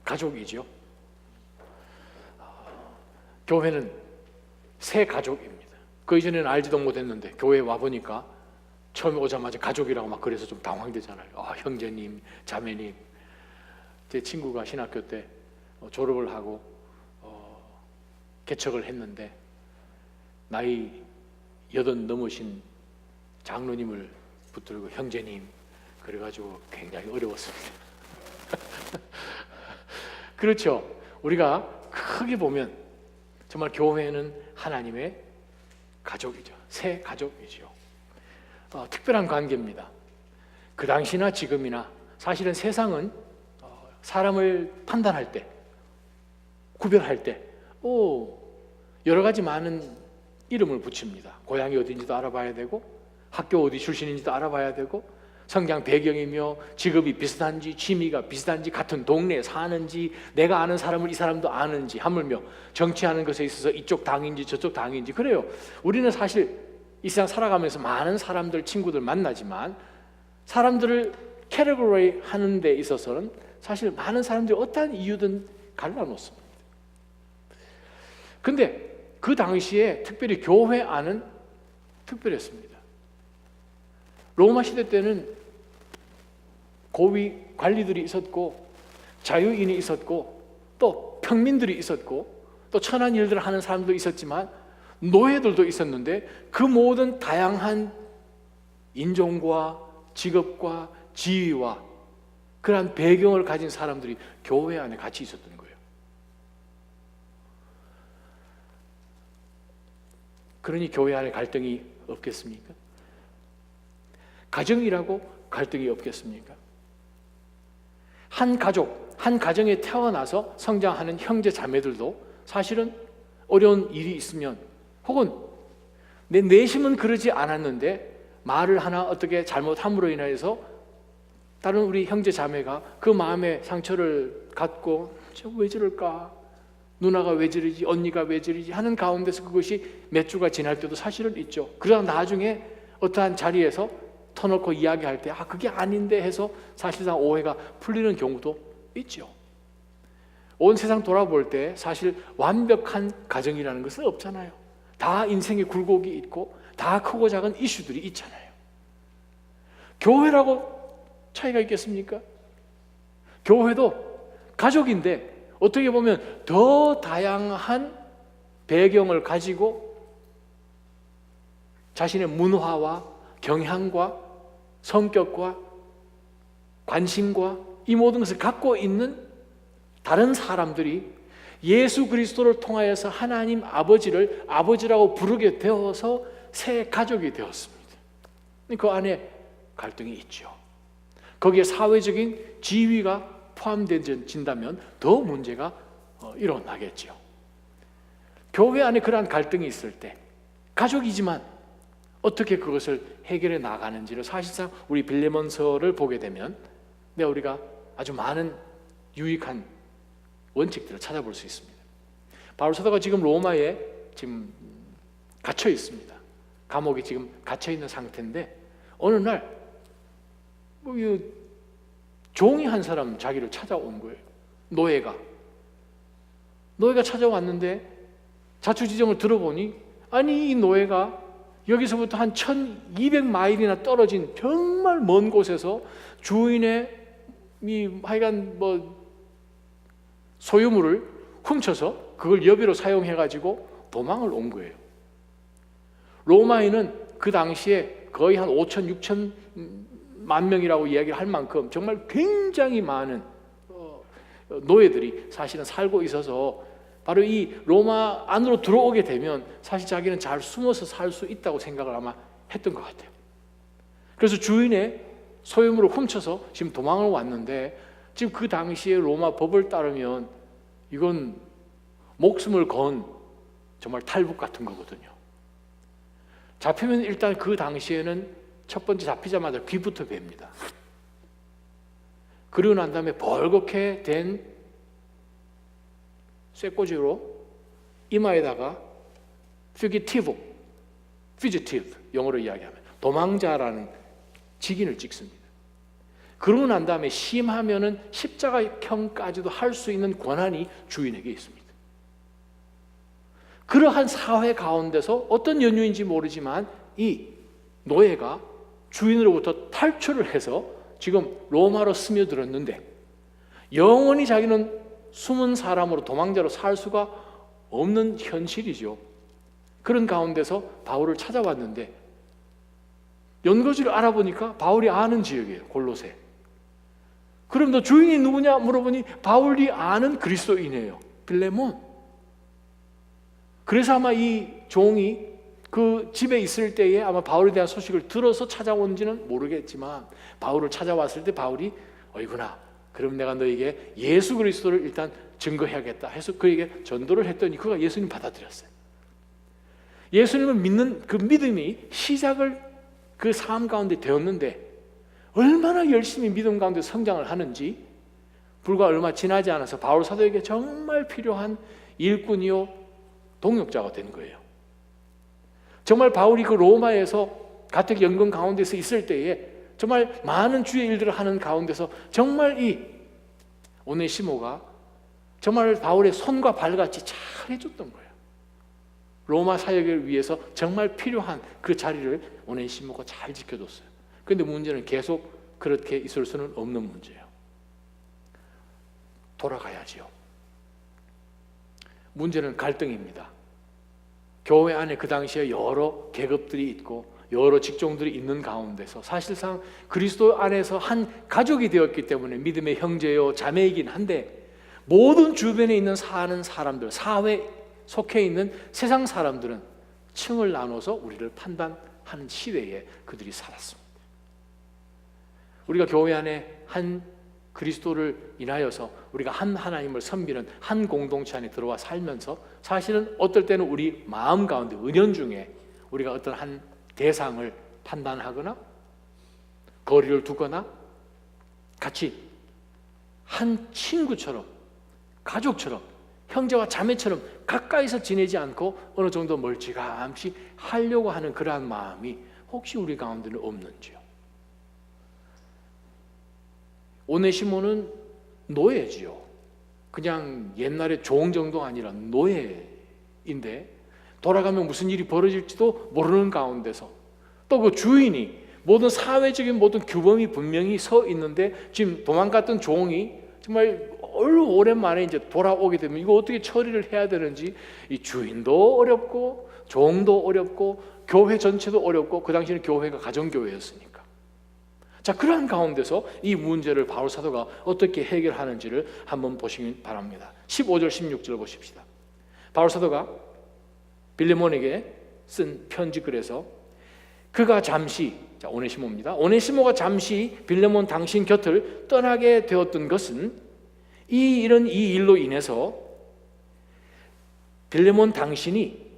가족이죠. 교회는 새 가족입니다. 그 이전에는 알지도 못했는데 교회에 와보니까 처음에 오자마자 가족이라고 막 그래서 좀 당황되잖아요. 형제님, 자매님. 제 친구가 신학교 때 졸업을 하고 개척을 했는데 나이 80 넘으신 장로님을 붙들고 형제님 그래가지고 굉장히 어려웠습니다. 그렇죠. 우리가 크게 보면 정말 교회는 하나님의 가족이죠. 새 가족이죠. 특별한 관계입니다. 그 당시나 지금이나 사실은 세상은 사람을 판단할 때, 구별할 때 여러 가지 많은 이름을 붙입니다. 고향이 어딘지도 알아봐야 되고 학교 어디 출신인지도 알아봐야 되고 성장 배경이며 직업이 비슷한지 취미가 비슷한지 같은 동네에 사는지 내가 아는 사람을 이 사람도 아는지 하물며 정치하는 것에 있어서 이쪽 당인지 저쪽 당인지 그래요. 우리는 사실 이 세상 살아가면서 많은 사람들 친구들 만나지만 사람들을 캐테고리 하는 데 있어서는 사실 많은 사람들이 어떠한 이유든 갈라놓습니다. 근데 그 당시에 특별히 교회 안은 특별했습니다. 로마 시대 때는 고위 관리들이 있었고 자유인이 있었고 또 평민들이 있었고 또 천한 일들을 하는 사람도 있었지만 노예들도 있었는데 그 모든 다양한 인종과 직업과 지위와 그러한 배경을 가진 사람들이 교회 안에 같이 있었던 거예요. 그러니 교회 안에 갈등이 없겠습니까? 가정이라고 갈등이 없겠습니까? 한 가족, 한 가정에 태어나서 성장하는 형제 자매들도 사실은 어려운 일이 있으면 혹은 내 내심은 그러지 않았는데 말을 하나 어떻게 잘못함으로 인해서 다른 우리 형제 자매가 그 마음에 상처를 갖고 저 왜 저럴까? 누나가 왜 저러지? 언니가 왜 저러지? 하는 가운데서 그것이 몇 주가 지날 때도 사실은 있죠. 그러나 나중에 어떠한 자리에서 터놓고 이야기할 때 그게 아닌데 해서 사실상 오해가 풀리는 경우도 있죠. 온 세상 돌아볼 때 사실 완벽한 가정이라는 것은 없잖아요. 다 인생의 굴곡이 있고 다 크고 작은 이슈들이 있잖아요. 교회라고 차이가 있겠습니까? 교회도 가족인데 어떻게 보면 더 다양한 배경을 가지고 자신의 문화와 경향과 성격과 관심과 이 모든 것을 갖고 있는 다른 사람들이 예수 그리스도를 통하여서 하나님 아버지를 아버지라고 부르게 되어서 새 가족이 되었습니다. 그 안에 갈등이 있죠. 거기에 사회적인 지위가 포함된다면 더 문제가 일어나겠죠. 교회 안에 그러한 갈등이 있을 때 가족이지만 어떻게 그것을 해결해 나가는지를 사실상 우리 빌레몬서를 보게 되면 우리가 아주 많은 유익한 원칙들을 찾아볼 수 있습니다. 바울 사도가 지금 로마에 지금 갇혀 있습니다. 감옥에 지금 갇혀 있는 상태인데 어느 날 종이 한 사람 자기를 찾아온 거예요. 노예가 찾아왔는데 자초지종을 들어보니 아니 이 노예가 여기서부터 한 1200마일이나 떨어진 정말 먼 곳에서 주인의 하여간 소유물을 훔쳐서 그걸 여비로 사용해가지고 도망을 온 거예요. 로마에는 그 당시에 거의 한 5천, 6천만 명이라고 이야기할 만큼 정말 굉장히 많은 노예들이 사실은 살고 있어서 바로 이 로마 안으로 들어오게 되면 사실 자기는 잘 숨어서 살 수 있다고 생각을 아마 했던 것 같아요. 그래서 주인의 소유물을 훔쳐서 지금 도망을 왔는데 지금 그 당시에 로마 법을 따르면 이건 목숨을 건 정말 탈북 같은 거거든요. 잡히면 일단 그 당시에는 첫 번째 잡히자마자 귀부터 베입니다. 그러고 난 다음에 벌겋게 된 쇠꼬지로 이마에다가 fugitive, 영어로 이야기하면 도망자라는 직인을 찍습니다. 그러고 난 다음에 심하면은 십자가형까지도 할 수 있는 권한이 주인에게 있습니다. 그러한 사회 가운데서 어떤 연유인지 모르지만 이 노예가 주인으로부터 탈출을 해서 지금 로마로 스며들었는데 영원히 자기는 숨은 사람으로 도망자로 살 수가 없는 현실이죠. 그런 가운데서 바울을 찾아왔는데 연고지를 알아보니까 바울이 아는 지역이에요. 골로새. 그럼 너 주인이 누구냐 물어보니 바울이 아는 그리스도인이에요. 빌레몬. 그래서 아마 이 종이 그 집에 있을 때에 아마 바울에 대한 소식을 들어서 찾아온지는 모르겠지만 바울을 찾아왔을 때 바울이 어이구나, 그럼 내가 너에게 예수 그리스도를 일단 증거해야겠다 해서 그에게 전도를 했더니 그가 예수님 받아들였어요. 예수님을 믿는 그 믿음이 시작을 그 삶 가운데 되었는데 얼마나 열심히 믿음 가운데 성장을 하는지 불과 얼마 지나지 않아서 바울 사도에게 정말 필요한 일꾼이요 동역자가 된 거예요. 정말 바울이 그 로마에서 가택 연금 가운데서 있을 때에 정말 많은 주의 일들을 하는 가운데서 정말 이 오네시모가 정말 바울의 손과 발같이 잘 해줬던 거예요. 로마 사역을 위해서 정말 필요한 그 자리를 오네시모가 잘 지켜줬어요. 그런데 문제는 계속 그렇게 있을 수는 없는 문제예요. 돌아가야지요. 문제는 갈등입니다. 교회 안에 그 당시에 여러 계급들이 있고 여러 직종들이 있는 가운데서 사실상 그리스도 안에서 한 가족이 되었기 때문에 믿음의 형제요 자매이긴 한데 모든 주변에 있는 사는 사람들, 사회에 속해 있는 세상 사람들은 층을 나눠서 우리를 판단하는 시대에 그들이 살았습니다. 우리가 교회 안에 한 그리스도를 인하여서 우리가 한 하나님을 섬기는 한 공동체 안에 들어와 살면서 사실은 어떨 때는 우리 마음 가운데 은연중에 우리가 어떤 한 대상을 판단하거나 거리를 두거나 같이 한 친구처럼 가족처럼 형제와 자매처럼 가까이서 지내지 않고 어느 정도 멀찌감치 하려고 하는 그러한 마음이 혹시 우리 가운데는 없는지요? 오네시모는 노예지요. 그냥 옛날에 종 정도 아니라 노예인데 돌아가면 무슨 일이 벌어질지도 모르는 가운데서 또 그 주인이 모든 사회적인 모든 규범이 분명히 서 있는데 지금 도망갔던 종이 정말 오랜만에 이제 돌아오게 되면 이거 어떻게 처리를 해야 되는지 이 주인도 어렵고 종도 어렵고 교회 전체도 어렵고 그 당시에는 교회가 가정교회였으니까 자 그러한 가운데서 이 문제를 바울 사도가 어떻게 해결하는지를 한번 보시기 바랍니다. 15절 16절 보십시다. 바울 사도가 빌레몬에게 쓴 편지 글에서 그가 잠시 오네시모입니다. 오네시모가 잠시 빌레몬 당신 곁을 떠나게 되었던 것은 이 일로 인해서 빌레몬 당신이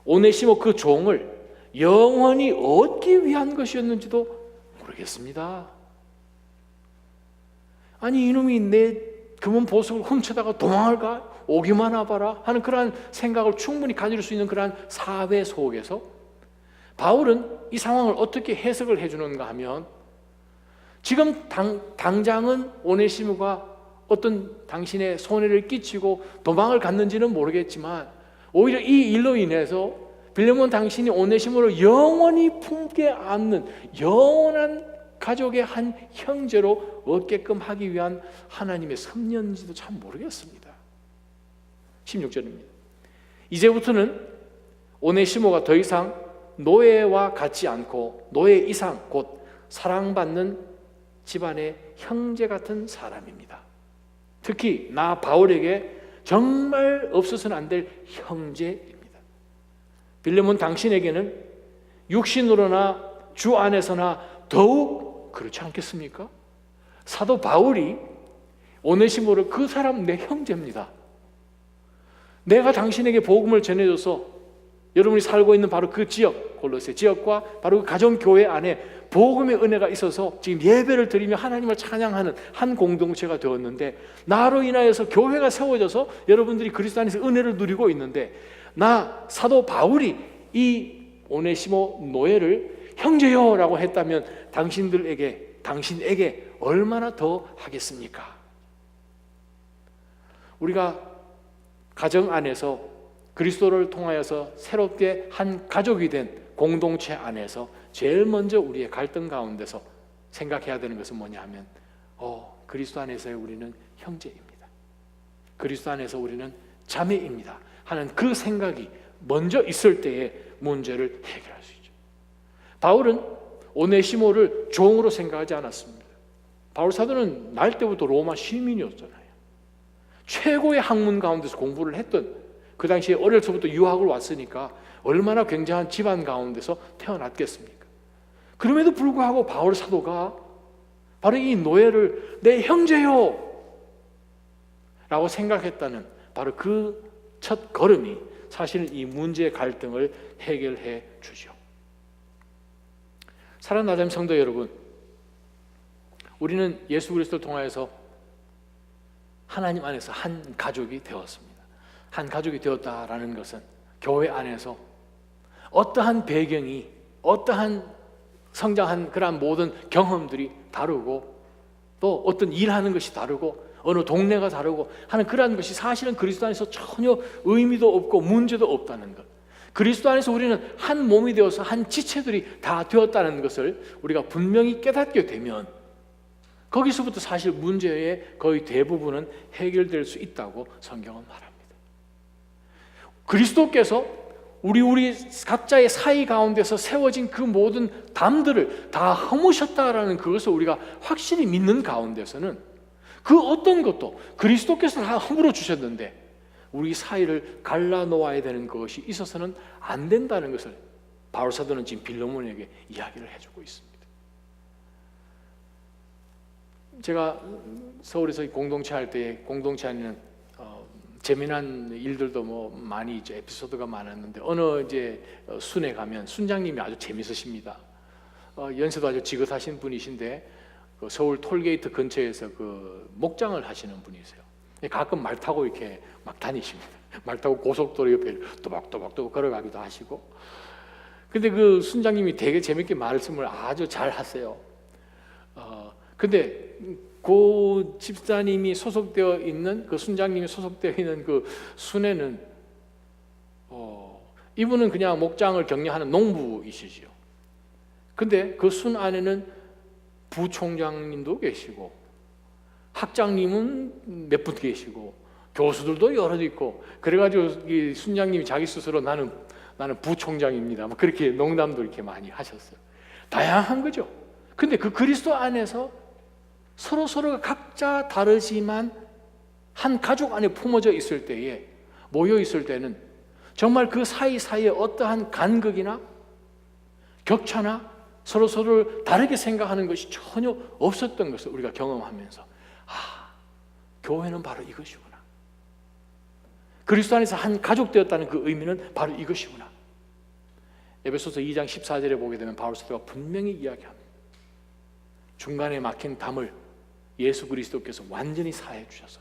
오네시모 그 종을 영원히 얻기 위한 것이었는지도 모르겠습니다. 아니 이놈이 내 금은 보석을 훔쳐다가 도망을 가? 오기만 와봐라 하는 그러한 생각을 충분히 가질 수 있는 그러한 사회 속에서 바울은 이 상황을 어떻게 해석을 해주는가 하면 지금 당장은 오네시모가 어떤 당신의 손해를 끼치고 도망을 갔는지는 모르겠지만 오히려 이 일로 인해서 빌레몬 당신이 오네시모를 영원히 품게 안는 영원한 가족의 한 형제로 얻게끔 하기 위한 하나님의 섭리인지도 참 모르겠습니다. 16절입니다. 이제부터는 오네시모가 더 이상 노예와 같지 않고 노예 이상 곧 사랑받는 집안의 형제 같은 사람입니다. 특히 나 바울에게 정말 없어서는 안 될 형제입니다. 빌레몬 당신에게는 육신으로나 주 안에서나 더욱 그렇지 않겠습니까? 사도 바울이 오네시모를 그 사람 내 형제입니다. 내가 당신에게 복음을 전해줘서 여러분이 살고 있는 바로 그 지역 골로새 지역과 바로 그 가정교회 안에 복음의 은혜가 있어서 지금 예배를 드리며 하나님을 찬양하는 한 공동체가 되었는데 나로 인하여서 교회가 세워져서 여러분들이 그리스도 안에서 은혜를 누리고 있는데 나 사도 바울이 이 오네시모 노예를 형제요 라고 했다면 당신들에게 당신에게 얼마나 더 하겠습니까? 우리가 가정 안에서 그리스도를 통하여서 새롭게 한 가족이 된 공동체 안에서 제일 먼저 우리의 갈등 가운데서 생각해야 되는 것은 뭐냐 하면 그리스도 안에서의 우리는 형제입니다. 그리스도 안에서 우리는 자매입니다 하는 그 생각이 먼저 있을 때에 문제를 해결할 수 있죠. 바울은 오네시모를 종으로 생각하지 않았습니다. 바울 사도는 날 때부터 로마 시민이었잖아요. 최고의 학문 가운데서 공부를 했던, 그 당시에 어려서부터 유학을 왔으니까 얼마나 굉장한 집안 가운데서 태어났겠습니까? 그럼에도 불구하고 바울 사도가 바로 이 노예를 내 형제요 라고 생각했다는 바로 그 첫 걸음이 사실 이 문제의 갈등을 해결해 주죠. 사랑하는 하나님 성도 여러분, 우리는 예수 그리스도를 통하여서 하나님 안에서 한 가족이 되었습니다. 한 가족이 되었다라는 것은 교회 안에서 어떠한 배경이, 어떠한 성장한 그러한 모든 경험들이 다르고 또 어떤 일하는 것이 다르고 어느 동네가 다르고 하는 그러한 것이 사실은 그리스도 안에서 전혀 의미도 없고 문제도 없다는 것, 그리스도 안에서 우리는 한 몸이 되어서 한 지체들이 다 되었다는 것을 우리가 분명히 깨닫게 되면 거기서부터 사실 문제의 거의 대부분은 해결될 수 있다고 성경은 말합니다. 그리스도께서 우리 각자의 사이 가운데서 세워진 그 모든 담들을 다 허무셨다라는 그것을 우리가 확실히 믿는 가운데서는 그 어떤 것도 그리스도께서 다 허물어 주셨는데 우리 사이를 갈라놓아야 되는 것이 있어서는 안 된다는 것을 바울 사도는 지금 빌레몬에게 이야기를 해주고 있습니다. 제가 서울에서 공동체 할 때 공동체 안에는 재미난 일들도 뭐 많이 이제 에피소드가 많았는데 어느 이제 순회 가면 순장님이 아주 재밌으십니다. 연세도 아주 지긋하신 분이신데 그 서울 톨게이트 근처에서 그 목장을 하시는 분이세요. 가끔 말 타고 이렇게 막 다니십니다. 말 타고 고속도로 옆에 또박또박 걸어가기도 하시고. 근데 그 순장님이 되게 재밌게 말씀을 아주 잘 하세요. 근데 그 집사님이 소속되어 있는, 그 순장님이 소속되어 있는 그 순회는 이분은 그냥 목장을 경영하는 농부이시죠. 근데 그 순 안에는 부총장님도 계시고 학장님은 몇 분 계시고 교수들도 여러 있고, 그래가지고 이 순장님이 자기 스스로 나는 부총장입니다 뭐 그렇게 농담도 이렇게 많이 하셨어요. 다양한 거죠. 근데 그 그리스도 안에서 서로가 각자 다르지만 한 가족 안에 품어져 있을 때에, 모여 있을 때는 정말 그 사이사이에 어떠한 간극이나 격차나 서로를 다르게 생각하는 것이 전혀 없었던 것을 우리가 경험하면서 교회는 바로 이것이구나, 그리스도 안에서 한 가족 되었다는 그 의미는 바로 이것이구나. 에베소서 2장 14절에 보게 되면 바울 사도가 분명히 이야기합니다. 중간에 막힌 담을 예수 그리스도께서 완전히 사해 주셔서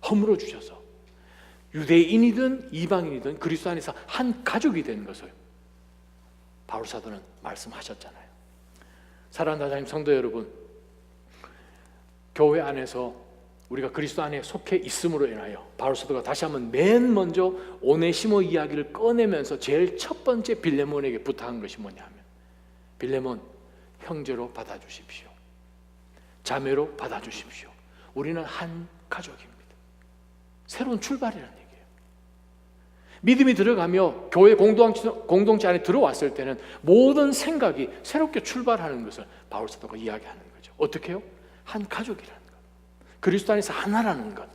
허물어 주셔서 유대인이든 이방인이든 그리스도 안에서 한 가족이 된 것을 바울 사도는 말씀하셨잖아요. 사랑하는 하나님 성도 여러분, 교회 안에서 우리가 그리스도 안에 속해 있음으로 인하여 바울 사도가 다시 한번 맨 먼저 오네시모 이야기를 꺼내면서 제일 첫 번째 빌레몬에게 부탁한 것이 뭐냐면, 빌레몬, 형제로 받아주십시오. 자매로 받아주십시오. 우리는 한 가족입니다. 새로운 출발이라는 얘기예요. 믿음이 들어가며 교회 공동체 안에 들어왔을 때는 모든 생각이 새롭게 출발하는 것을 바울 사도가 이야기하는 거죠. 어떻게 해요? 한 가족이라는 것, 그리스도 안에서 하나라는 것,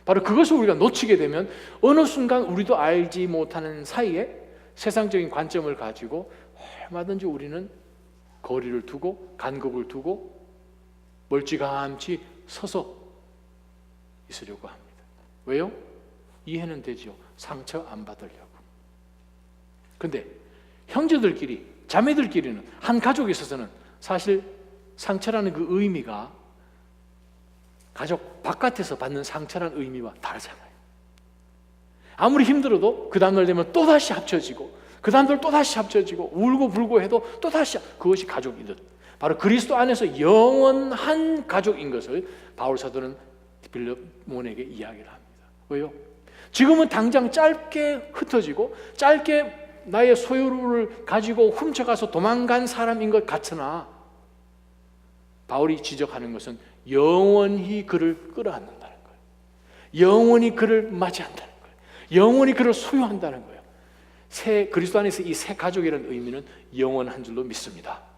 바로 그것을 우리가 놓치게 되면 어느 순간 우리도 알지 못하는 사이에 세상적인 관점을 가지고 얼마든지 우리는 거리를 두고 간극을 두고 멀찌감치 서서 있으려고 합니다. 왜요? 이해는 되지요. 상처 안 받으려고. 근데 형제들끼리, 자매들끼리는, 한 가족에 있어서는 사실 상처라는 그 의미가 가족 바깥에서 받는 상처라는 의미와 다르잖아요. 아무리 힘들어도 그 다음날 되면 또다시 합쳐지고, 그 다음날 또다시 합쳐지고, 울고 불고 해도 또다시, 그것이 가족이듯 바로 그리스도 안에서 영원한 가족인 것을 바울 사도는 빌레몬에게 이야기를 합니다. 왜요? 지금은 당장 짧게 흩어지고 짧게 나의 소유를 가지고 훔쳐가서 도망간 사람인 것 같으나 바울이 지적하는 것은 영원히 그를 끌어안는다는 거예요. 영원히 그를 맞이한다는 거예요. 영원히 그를 소유한다는 거예요. 새 그리스도 안에서 이 새 가족이라는 의미는 영원한 줄로 믿습니다.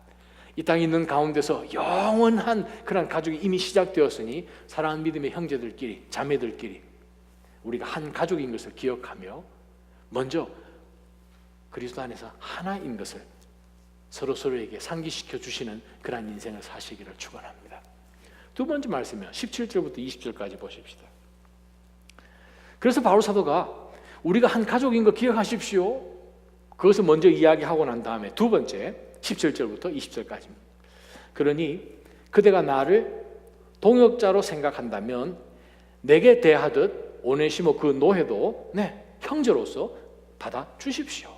이 땅에 있는 가운데서 영원한 그런 가족이 이미 시작되었으니 사랑하는 믿음의 형제들끼리 자매들끼리 우리가 한 가족인 것을 기억하며 먼저 그리스도 안에서 하나인 것을 서로서로에게 상기시켜 주시는 그런 인생을 사시기를 축원합니다. 두 번째 말씀이요, 17절부터 20절까지 보십시다. 그래서 바울 사도가 우리가 한 가족인 거 기억하십시오, 그것을 먼저 이야기하고 난 다음에 두 번째 17절부터 20절까지입니다. 그러니 그대가 나를 동역자로 생각한다면 내게 대하듯 오네시모 그 노예도 형제로서 받아 주십시오.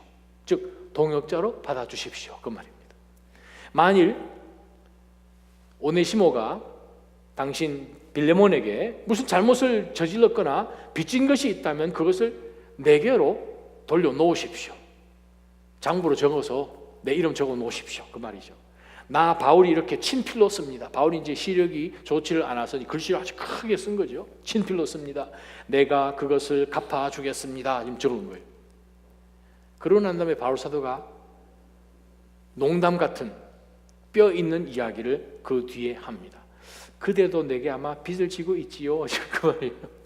즉 동역자로 받아 주십시오, 그 말입니다. 만일 오네시모가 당신 빌레몬에게 무슨 잘못을 저질렀거나 빚진 것이 있다면 그것을 내게로 돌려놓으십시오. 장부로 적어서 내 이름 적어 놓으십시오, 그 말이죠. 나 바울이 이렇게 친필로 씁니다. 바울이 이제 시력이 좋지를 않아서 글씨를 아주 크게 쓴 거죠. 친필로 씁니다. 내가 그것을 갚아주겠습니다, 지금 적은 거예요. 그러고 난 다음에 바울 사도가 농담 같은 뼈 있는 이야기를 그 뒤에 합니다. 그대도 내게 아마 빚을 지고 있지요, 그 말이에요.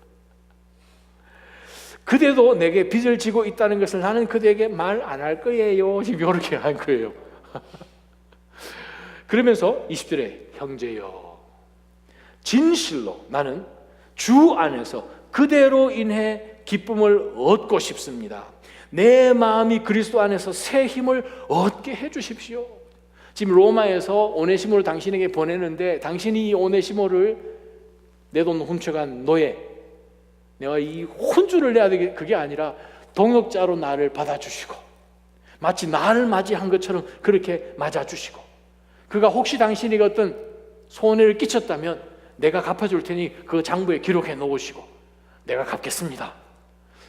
그대도 내게 빚을 지고 있다는 것을 나는 그대에게 말 안 할 거예요, 지금 이렇게 한 거예요. 그러면서 20절에 형제여, 진실로 나는 주 안에서 그대로 인해 기쁨을 얻고 싶습니다. 내 마음이 그리스도 안에서 새 힘을 얻게 해주십시오. 지금 로마에서 오네시모를 당신에게 보내는데 당신이 이 오네시모를 내 돈 훔쳐간 노예, 내가 이 혼주를 내야 되게, 그게 아니라 동역자로 나를 받아주시고 마치 나를 맞이한 것처럼 그렇게 맞아주시고, 그가 혹시 당신에게 어떤 손해를 끼쳤다면 내가 갚아줄 테니 그 장부에 기록해 놓으시고 내가 갚겠습니다.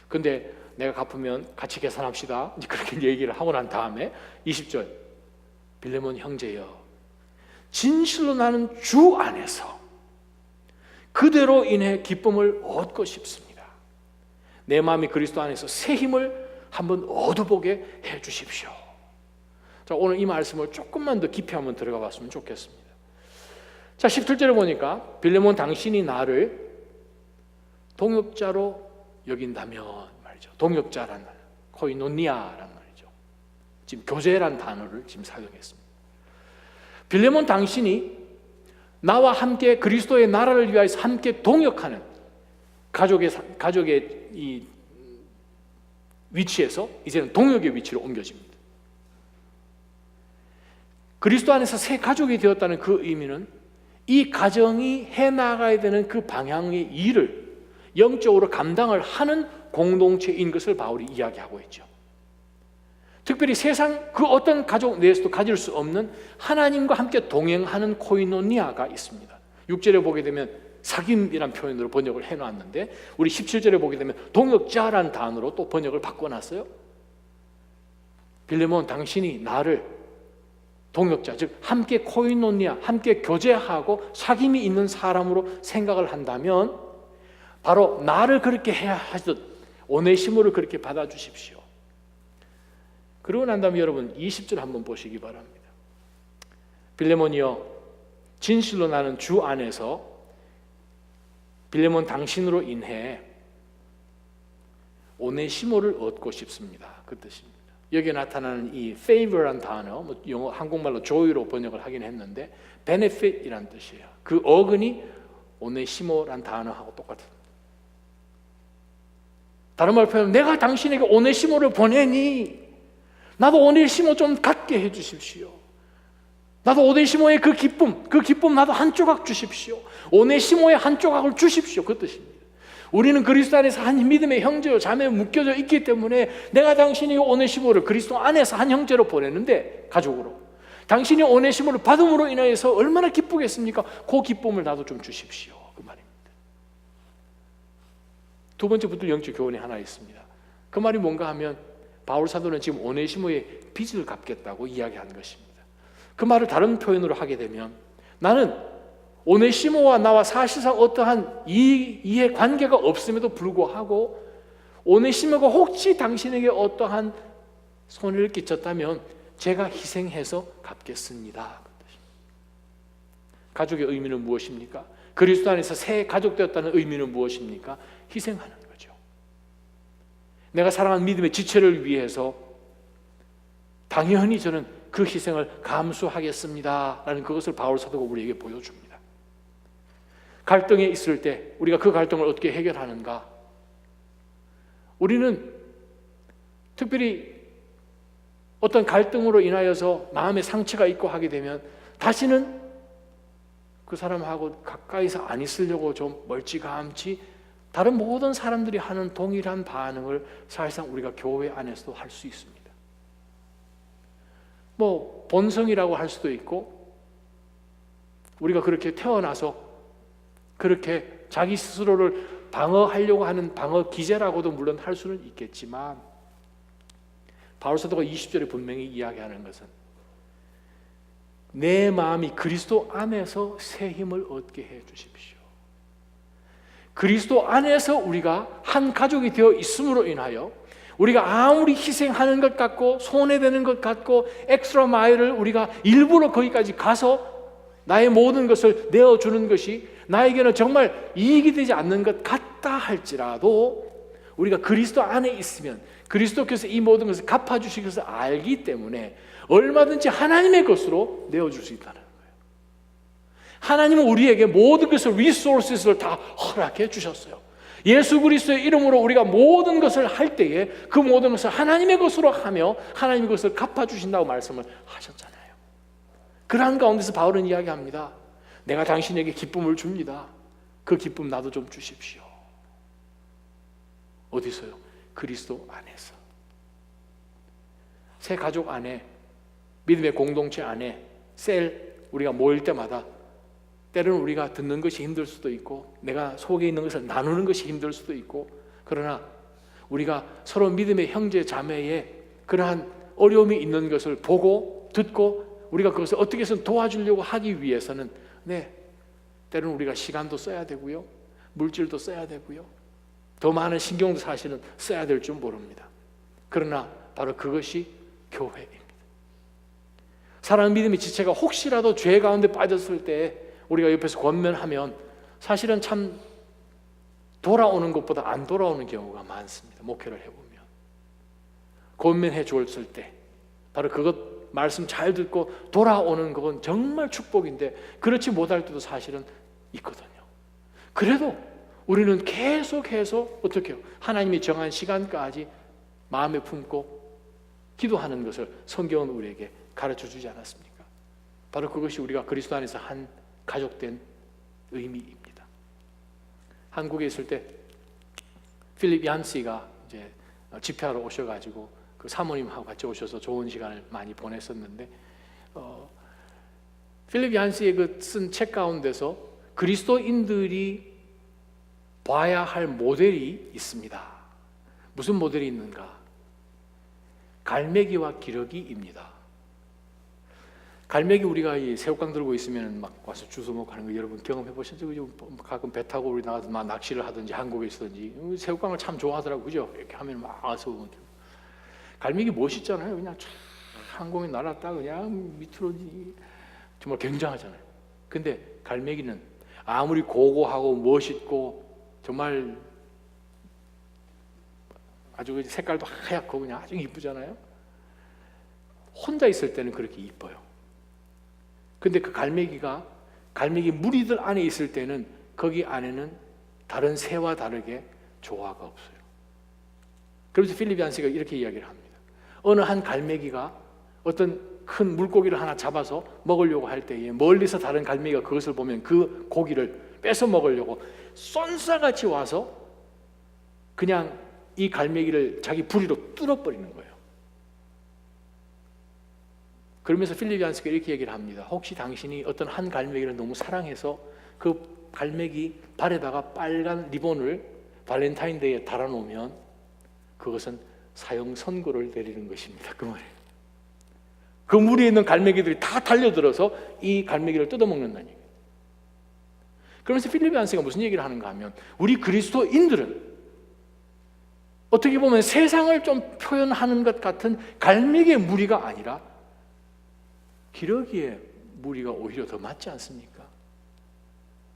근데 내가 갚으면 같이 계산합시다, 그렇게 얘기를 하고 난 다음에 20절 빌레몬 형제여, 진실로 나는 주 안에서 그대로 인해 기쁨을 얻고 싶습니다. 내 마음이 그리스도 안에서 새 힘을 한번 얻어보게 해 주십시오. 자, 오늘 이 말씀을 조금만 더 깊이 한번 들어가 봤으면 좋겠습니다. 자, 17절에 보니까 빌레몬 당신이 나를 동역자로 여긴다면 말이죠. 동역자란 말, 코이노니아란 말이죠. 지금 교제란 단어를 지금 사용했습니다. 빌레몬 당신이 나와 함께 그리스도의 나라를 위하여서 함께 동역하는 가족의 이 위치에서 이제는 동역의 위치로 옮겨집니다. 그리스도 안에서 새 가족이 되었다는 그 의미는 이 가정이 해나가야 되는 그 방향의 일을 영적으로 감당을 하는 공동체인 것을 바울이 이야기하고 있죠. 특별히 세상 그 어떤 가족 내에서도 가질 수 없는 하나님과 함께 동행하는 코이노니아가 있습니다. 6절에 보게 되면 사귐이란 표현으로 번역을 해놨는데 우리 17절에 보게 되면 동역자란 단어로 또 번역을 바꿔놨어요. 빌레몬 당신이 나를 동역자, 즉 함께 코이노니아, 함께 교제하고 사귐이 있는 사람으로 생각을 한다면 바로 나를 그렇게 해야 하듯 오네시모를 그렇게 받아주십시오. 그러고 난 다음에 여러분 20절 한번 보시기 바랍니다. 빌레몬이여, 진실로 나는 주 안에서 빌레몬 당신으로 인해 오네시모를 얻고 싶습니다, 그 뜻입니다. 여기에 나타나는 이 favor란 단어, 영어 한국말로 조의로 번역을 하긴 했는데 benefit이란 뜻이에요. 그 어근이 오네시모란 단어하고 똑같습니다. 다른 말로 표현하면 내가 당신에게 오네시모를 보내니 나도 오네시모 좀 갖게 해주십시오. 나도 오네시모의 그 기쁨 나도 한 조각 주십시오. 오네시모의 한 조각을 주십시오, 그 뜻입니다. 우리는 그리스도 안에서 한 믿음의 형제요 자매에 묶여져 있기 때문에 내가 당신이 오네시모를 그리스도 안에서 한 형제로 보내는데, 가족으로 당신이 오네시모를 받음으로 인하여서 얼마나 기쁘겠습니까? 그 기쁨을 나도 좀 주십시오, 그 말입니다. 두 번째 붙들 영적 교훈이 하나 있습니다. 그 말이 뭔가 하면 바울 사도는 지금 오네시모의 빚을 갚겠다고 이야기한 것입니다. 그 말을 다른 표현으로 하게 되면, 나는 오네시모와 나와 사실상 어떠한 이해 관계가 없음에도 불구하고 오네시모가 혹시 당신에게 어떠한 손해를 끼쳤다면 제가 희생해서 갚겠습니다. 가족의 의미는 무엇입니까? 그리스도 안에서 새 가족 되었다는 의미는 무엇입니까? 희생하는 거죠. 내가 사랑하는 믿음의 지체를 위해서 당연히 저는 그 희생을 감수하겠습니다 라는 그것을 바울 사도가 우리에게 보여줍니다. 갈등에 있을 때 우리가 그 갈등을 어떻게 해결하는가? 우리는 특별히 어떤 갈등으로 인하여서 마음에 상처가 있고 하게 되면 다시는 그 사람하고 가까이서 안 있으려고 좀 멀찌감치 다른 모든 사람들이 하는 동일한 반응을 사실상 우리가 교회 안에서도 할 수 있습니다. 뭐 본성이라고 할 수도 있고, 우리가 그렇게 태어나서 그렇게 자기 스스로를 방어하려고 하는 방어 기제라고도 물론 할 수는 있겠지만, 바울 사도가 20절에 분명히 이야기하는 것은 내 마음이 그리스도 안에서 새 힘을 얻게 해 주십시오. 그리스도 안에서 우리가 한 가족이 되어 있음으로 인하여 우리가 아무리 희생하는 것 같고 손해되는 것 같고 엑스트라 마일을 우리가 일부러 거기까지 가서 나의 모든 것을 내어주는 것이 나에게는 정말 이익이 되지 않는 것 같다 할지라도 우리가 그리스도 안에 있으면 그리스도께서 이 모든 것을 갚아주시기 위해서 알기 때문에 얼마든지 하나님의 것으로 내어줄 수 있다는 거예요. 하나님은 우리에게 모든 것을 리소스를 다 허락해 주셨어요. 예수 그리스도의 이름으로 우리가 모든 것을 할 때에 그 모든 것을 하나님의 것으로 하며 하나님의 것을 갚아주신다고 말씀을 하셨잖아요. 그러한 가운데서 바울은 이야기합니다. 내가 당신에게 기쁨을 줍니다. 그 기쁨 나도 좀 주십시오. 어디서요? 그리스도 안에서. 새 가족 안에, 믿음의 공동체 안에, 우리가 모일 때마다 때로는 우리가 듣는 것이 힘들 수도 있고 내가 속에 있는 것을 나누는 것이 힘들 수도 있고, 그러나 우리가 서로 믿음의 형제 자매의 그러한 어려움이 있는 것을 보고 듣고 우리가 그것을 어떻게 해서 도와주려고 하기 위해서는 때로는 우리가 시간도 써야 되고요, 물질도 써야 되고요, 더 많은 신경도 사실은 써야 될 줄 모릅니다. 그러나 바로 그것이 교회입니다. 사랑하는 믿음의 지체가 혹시라도 죄 가운데 빠졌을 때 우리가 옆에서 권면하면 사실은 참 돌아오는 것보다 안 돌아오는 경우가 많습니다. 목회를 해보면 권면해 주었을 때 바로 그것 말씀 잘 듣고 돌아오는 건 정말 축복인데 그렇지 못할 때도 사실은 있거든요. 그래도 우리는 계속해서 어떻게 해요? 하나님이 정한 시간까지 마음에 품고 기도하는 것을 성경은 우리에게 가르쳐 주지 않았습니까? 바로 그것이 우리가 그리스도 안에서 한 가족된 의미입니다. 한국에 있을 때 필립 얀시가 이제 집회하러 오셔가지고 그 사모님하고 같이 오셔서 좋은 시간을 많이 보냈었는데, 필립 얀시의 그 쓴 책 가운데서 그리스도인들이 봐야 할 모델이 있습니다. 무슨 모델이 있는가? 갈매기와 기러기입니다. 갈매기 우리가 이 새우깡 들고 있으면 막 와서 주워 먹고 하는 거 여러분 경험해 보셨죠? 가끔 배 타고 우리 나가서 막 낚시를 하든지 한국에 있든지 새우깡을 참 좋아하더라고요. 그죠? 이렇게 하면 막 와서 갈매기 멋있잖아요. 그냥 쫙 항공에 날았다 그냥 밑으로 정말 굉장하잖아요. 근데 갈매기는 아무리 고고하고 멋있고 정말 아주 색깔도 하얗고 그냥 아주 이쁘잖아요. 혼자 있을 때는 그렇게 이뻐요. 근데 그 갈매기 무리들 안에 있을 때는 거기 안에는 다른 새와 다르게 조화가 없어요. 그래서 필립 얀시가 이렇게 이야기를 합니다. 어느 한 갈매기가 어떤 큰 물고기를 하나 잡아서 먹으려고 할 때에 멀리서 다른 갈매기가 그것을 보면 그 고기를 뺏어 먹으려고 쏜사같이 와서 그냥 이 갈매기를 자기 부리로 뚫어버리는 거예요. 그러면서 필리피안스가 이렇게 얘기를 합니다. 혹시 당신이 어떤 한 갈매기를 너무 사랑해서 그 갈매기 발에다가 빨간 리본을 발렌타인데이에 달아놓으면 그것은 사형 선고를 내리는 것입니다. 그 말이에요. 그 무리에 있는 갈매기들이 다 달려들어서 이 갈매기를 뜯어먹는다는 얘기예요. 그러면서 필리피안스가 무슨 얘기를 하는가 하면 우리 그리스도인들은 어떻게 보면 세상을 좀 표현하는 것 같은 갈매기의 무리가 아니라 기러기의 무리가 오히려 더 맞지 않습니까?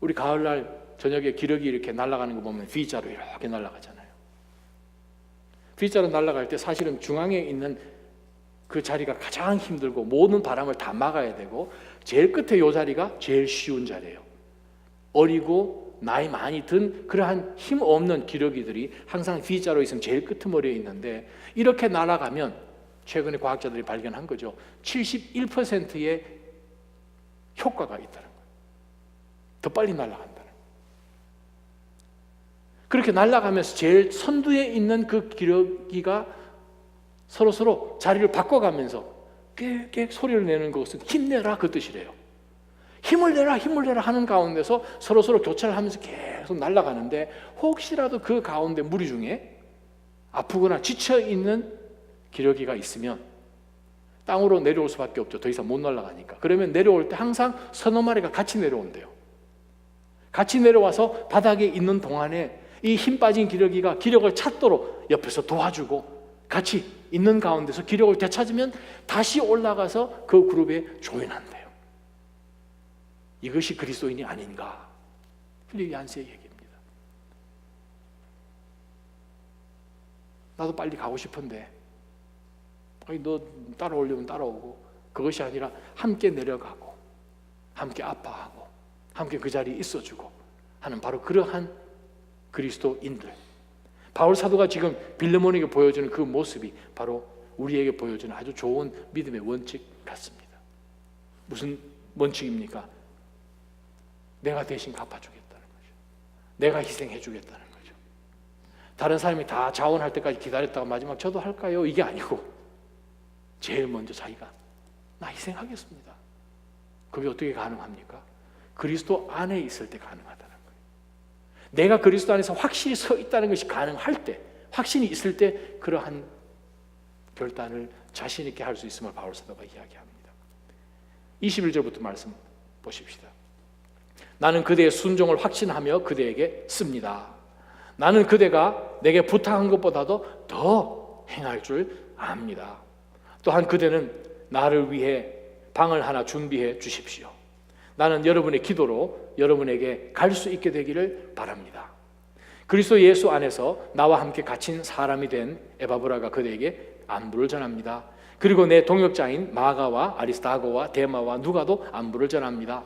우리 가을날 저녁에 기러기 이렇게 날아가는 거 보면 V자로 이렇게 날아가잖아요. V자로 날아갈 때 사실은 중앙에 있는 그 자리가 가장 힘들고 모든 바람을 다 막아야 되고 제일 끝에 이 자리가 제일 쉬운 자리예요. 어리고 나이 많이 든 그러한 힘 없는 기러기들이 항상 V자로 있으면 제일 끄트머리에 있는데 이렇게 날아가면 최근에 과학자들이 발견한 거죠. 71%의 효과가 있다는 거예요. 더 빨리 날아간다는 거예요. 그렇게 날아가면서 제일 선두에 있는 그 기러기가 서로 자리를 바꿔가면서 깨깨 소리를 내는 것은 힘내라 그 뜻이래요. 힘을 내라 하는 가운데서 서로 교차를 하면서 계속 날아가는데 혹시라도 그 가운데 무리 중에 아프거나 지쳐있는 기러기가 있으면 땅으로 내려올 수밖에 없죠. 더 이상 못 날아가니까. 그러면 내려올 때 항상 서너 마리가 같이 내려온대요. 같이 내려와서 바닥에 있는 동안에 이 힘 빠진 기러기가 기력을 찾도록 옆에서 도와주고 같이 있는 가운데서 기력을 되찾으면 다시 올라가서 그 그룹에 조인한대요. 이것이 그리스도인이 아닌가? 필리피안스의 얘기입니다. 나도 빨리 가고 싶은데 아니 너 따라오려면 따라오고 그것이 아니라 함께 내려가고 함께 아파하고 함께 그 자리에 있어주고 하는 바로 그러한 그리스도인들. 바울 사도가 지금 빌레몬에게 보여주는 그 모습이 바로 우리에게 보여주는 아주 좋은 믿음의 원칙 같습니다. 무슨 원칙입니까? 내가 대신 갚아주겠다는 거죠. 내가 희생해 주겠다는 거죠. 다른 사람이 다 자원할 때까지 기다렸다가 마지막 저도 할까요? 이게 아니고 제일 먼저 자기가 나 희생하겠습니다. 그게 어떻게 가능합니까? 그리스도 안에 있을 때 가능하다는 거예요. 내가 그리스도 안에서 확실히 서 있다는 것이 가능할 때, 확신이 있을 때 그러한 결단을 자신 있게 할 수 있음을 바울 사도가 이야기합니다. 21절부터 말씀 보십시다. 나는 그대의 순종을 확신하며 그대에게 씁니다. 나는 그대가 내게 부탁한 것보다도 더 행할 줄 압니다. 또한 그대는 나를 위해 방을 하나 준비해 주십시오. 나는 여러분의 기도로 여러분에게 갈 수 있게 되기를 바랍니다. 그리스도 예수 안에서 나와 함께 갇힌 사람이 된 에바브라가 그대에게 안부를 전합니다. 그리고 내 동역자인 마가와 아리스다고와 데마와 누가도 안부를 전합니다.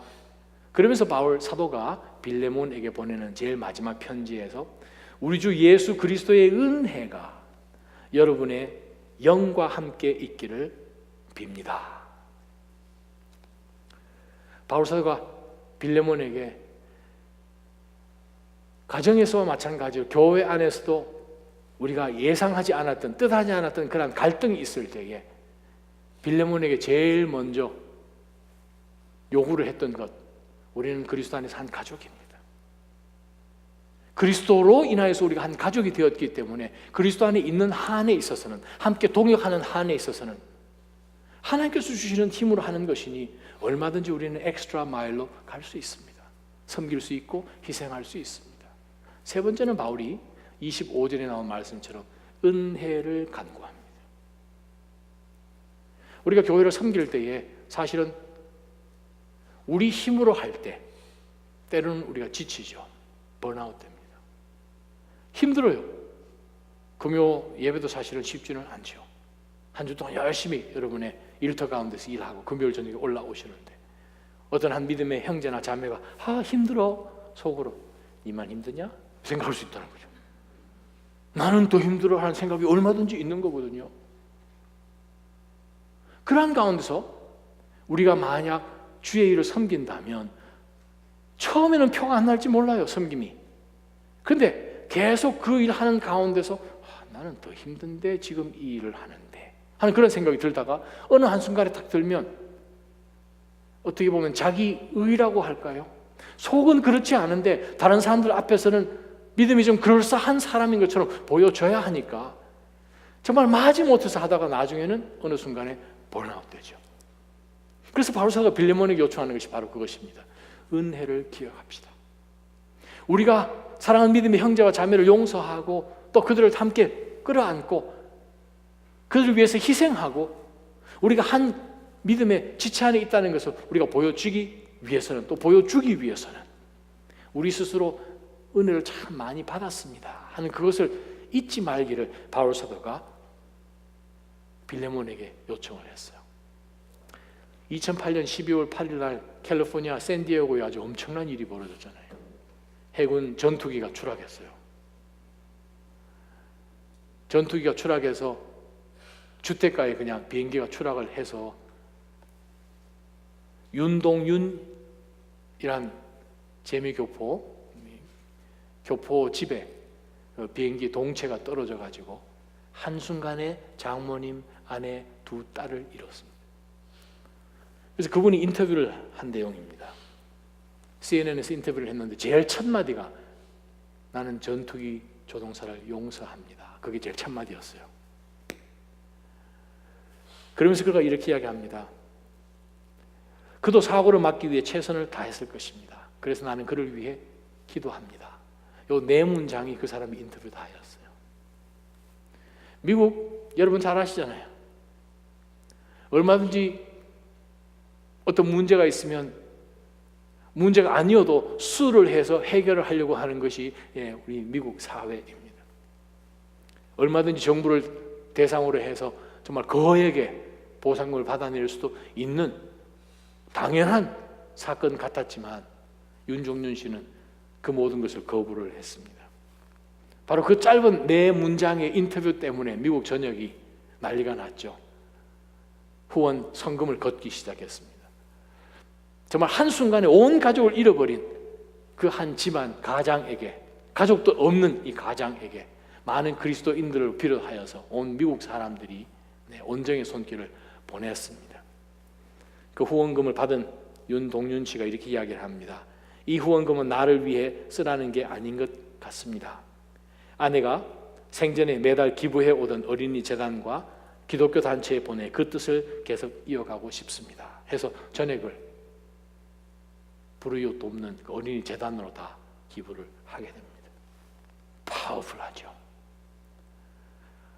그러면서 바울 사도가 빌레몬에게 보내는 제일 마지막 편지에서 우리 주 예수 그리스도의 은혜가 여러분의 영과 함께 있기를 빕니다. 바울 사도가 빌레몬에게 가정에서와 마찬가지로 교회 안에서도 우리가 예상하지 않았던 뜻하지 않았던 그런 갈등이 있을 때에 빌레몬에게 제일 먼저 요구를 했던 것, 우리는 그리스도 안에서 한 가족입니다. 그리스도로 인하여서 우리가 한 가족이 되었기 때문에 그리스도 안에 있는 한에 있어서는, 함께 동역하는 한에 있어서는 하나님께서 주시는 힘으로 하는 것이니 얼마든지 우리는 엑스트라 마일로 갈 수 있습니다. 섬길 수 있고 희생할 수 있습니다. 세 번째는 바울이 25절에 나온 말씀처럼 은혜를 간구합니다. 우리가 교회를 섬길 때에 사실은 우리 힘으로 할 때 때로는 우리가 지치죠. 번아웃 됩니다. 힘들어요. 금요 예배도 사실은 쉽지는 않죠. 한 주 동안 열심히 여러분의 일터 가운데서 일하고 금요일 저녁에 올라오시는데 어떤 한 믿음의 형제나 자매가 힘들어 속으로 니만 힘드냐? 생각할 수 있다는 거죠. 나는 더 힘들어하는 생각이 얼마든지 있는 거거든요. 그러한 가운데서 우리가 만약 주의 일을 섬긴다면 처음에는 표가 안 날지 몰라요. 섬김이. 그런데 계속 그 일하는 가운데서 나는 더 힘든데 지금 이 일을 하는데 하는 그런 생각이 들다가 어느 한순간에 딱 들면 어떻게 보면 자기 의라고 할까요? 속은 그렇지 않은데 다른 사람들 앞에서는 믿음이 좀 그럴싸한 사람인 것처럼 보여줘야 하니까 정말 마지못해서 하다가 나중에는 어느 순간에 번아웃 되죠. 그래서 바울 사도가 빌레몬에게 요청하는 것이 바로 그것입니다. 은혜를 기억합시다. 우리가 사랑하는 믿음의 형제와 자매를 용서하고 또 그들을 함께 끌어안고 그들을 위해서 희생하고 우리가 한 믿음의 지체 안에 있다는 것을 우리가 보여주기 위해서는 또 보여주기 위해서는 우리 스스로 은혜를 참 많이 받았습니다 하는 그것을 잊지 말기를 바울 사도가 빌레몬에게 요청을 했어요. 2008년 12월 8일 날 캘리포니아 샌디에고에 아주 엄청난 일이 벌어졌잖아요. 해군 전투기가 추락했어요. 전투기가 추락해서 주택가에 그냥 비행기가 추락을 해서 윤동윤이란 재미교포 집에 비행기 동체가 떨어져 가지고 한순간에 장모님, 아내, 두 딸을 잃었습니다. 그래서 그분이 인터뷰를 한 내용입니다. CNN에서 인터뷰를 했는데 제일 첫 마디가 나는 전투기 조종사를 용서합니다. 그게 제일 첫 마디였어요. 그러면서 그가 이렇게 이야기합니다. 그도 사고를 막기 위해 최선을 다했을 것입니다. 그래서 나는 그를 위해 기도합니다. 요 네 문장이 그 사람의 인터뷰 다였어요. 미국 여러분 잘 아시잖아요. 얼마든지 어떤 문제가 있으면 문제가 아니어도 수를 해서 해결을 하려고 하는 것이 우리 미국 사회입니다. 얼마든지 정부를 대상으로 해서 정말 거액의 보상금을 받아낼 수도 있는 당연한 사건 같았지만 윤종윤 씨는 그 모든 것을 거부를 했습니다. 바로 그 짧은 네 문장의 인터뷰 때문에 미국 전역이 난리가 났죠. 후원 성금을 걷기 시작했습니다. 정말 한순간에 온 가족을 잃어버린 그 한 집안 가장에게, 가족도 없는 이 가장에게 많은 그리스도인들을 비롯하여서 온 미국 사람들이 온정의 손길을 보냈습니다. 그 후원금을 받은 윤동윤 씨가 이렇게 이야기를 합니다. 이 후원금은 나를 위해 쓰라는 게 아닌 것 같습니다. 아내가 생전에 매달 기부해 오던 어린이 재단과 기독교 단체에 보내 그 뜻을 계속 이어가고 싶습니다. 해서 전액을 불우이웃 돕는 그 어린이 재단으로 다 기부를 하게 됩니다. 파워풀하죠.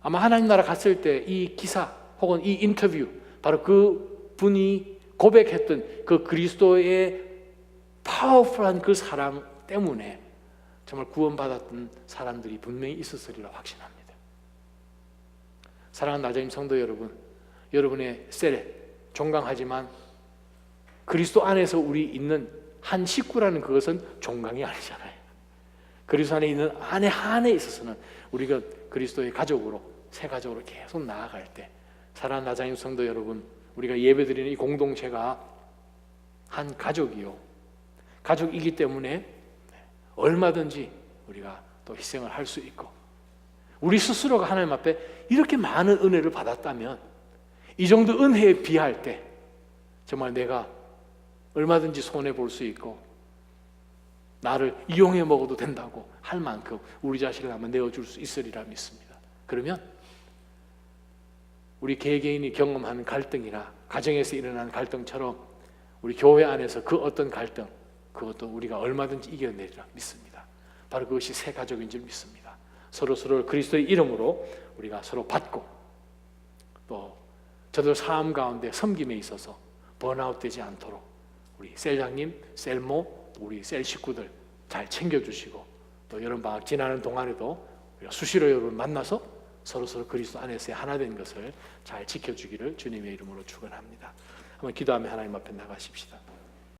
아마 하나님 나라 갔을 때 이 기사 혹은 이 인터뷰 바로 그 분이 고백했던 그 그리스도의 파워풀한 그 사랑 때문에 정말 구원받았던 사람들이 분명히 있었으리라 확신합니다. 사랑하는 나자임 성도 여러분, 여러분의 셀 종강하지만 그리스도 안에서 우리 있는 한 식구라는 그것은 종강이 아니잖아요. 그리스도 안에 있는 안에 한에 있어서는 우리가 그리스도의 가족으로 새 가족으로 계속 나아갈 때 사랑하는 나자임 성도 여러분, 우리가 예배드리는 이 공동체가 한 가족이요. 가족이기 때문에 얼마든지 우리가 또 희생을 할 수 있고 우리 스스로가 하나님 앞에 이렇게 많은 은혜를 받았다면 이 정도 은혜에 비할 때 정말 내가 얼마든지 손해볼 수 있고 나를 이용해 먹어도 된다고 할 만큼 우리 자신을 한번 내어줄 수 있으리라 믿습니다. 그러면 우리 개개인이 경험하는 갈등이나 가정에서 일어나는 갈등처럼 우리 교회 안에서 그 어떤 갈등 그것도 우리가 얼마든지 이겨내리라 믿습니다. 바로 그것이 새 가족인 줄 믿습니다. 서로서로 그리스도의 이름으로 우리가 서로 받고 또 저들 삶 가운데 섬김에 있어서 번아웃 되지 않도록 우리 셀장님, 셀모, 우리 셀 식구들 잘 챙겨주시고 또 여름방학 지나는 동안에도 우리가 수시로 여러분 만나서 서로서로 그리스도 안에서의 하나 된 것을 잘 지켜주기를 주님의 이름으로 축원합니다. 한번 기도하며 하나님 앞에 나가십시다.